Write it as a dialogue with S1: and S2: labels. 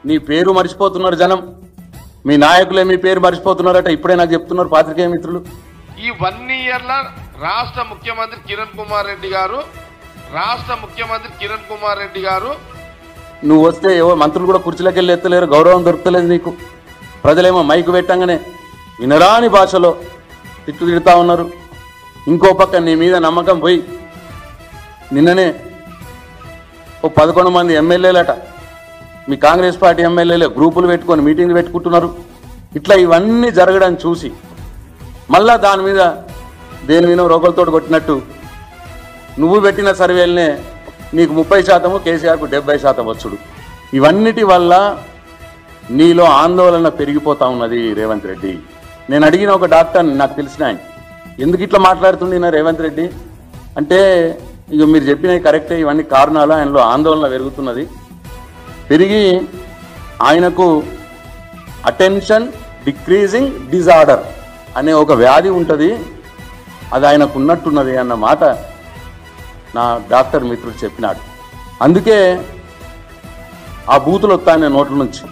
S1: నీ పేరు మర్చిపోతున్నారు జనం, మీ నాయకులే మీ పేరు మర్చిపోతున్నారట. ఇప్పుడే నాకు చెప్తున్నారు పాత్రికేయ మిత్రులు.
S2: ఈ 1 ఇయర్ల రాష్ట్ర ముఖ్యమంత్రి కిరణ్ కుమార్ రెడ్డి గారు
S1: నువ్వు వస్తే ఏవో మంత్రులు కూడా కుర్చీలోకి వెళ్ళి ఎత్తలేరు, గౌరవం దొరుకుతలేదు నీకు. ప్రజలేమో మైకు పెట్టంగానే వినరాని భాషలో తిడతా ఉన్నారు. ఇంకో పక్క నీ మీద నమ్మకం పోయి నిన్ననే 11 మంది ఎమ్మెల్యేలట, మీ కాంగ్రెస్ పార్టీ ఎమ్మెల్యేలే గ్రూపులు పెట్టుకొని మీటింగ్లు పెట్టుకుంటున్నారు. ఇట్లా ఇవన్నీ జరగడం చూసి మళ్ళా దాని మీద దేని మీద రోగులతో కొట్టినట్టు నువ్వు పెట్టిన సర్వేలనే నీకు 30%, కేసీఆర్కు 70% వచ్చుడు. ఇవన్నిటి వల్ల నీలో ఆందోళన పెరిగిపోతా ఉన్నది రేవంత్ రెడ్డి. నేను అడిగిన ఒక డాక్టర్ని, నాకు తెలిసిన ఆయన, ఎందుకు ఇట్లా మాట్లాడుతుండే నా రేవంత్ రెడ్డి అంటే, ఇక మీరు చెప్పినవి కరెక్టే, ఇవన్నీ కారణాలు, ఆయనలో ఆందోళన పెరుగుతున్నది. పెరిగి ఆయనకు అటెన్షన్ డిక్రీజింగ్ డిజార్డర్ అనే ఒక వ్యాధి ఉంటుంది, అది ఆయనకు ఉన్నట్టున్నది అన్న మాట నా డాక్టర్ మిత్రుడు చెప్పినాడు. అందుకే ఆ బూతులు వస్తాయి నోట్ల నుంచి.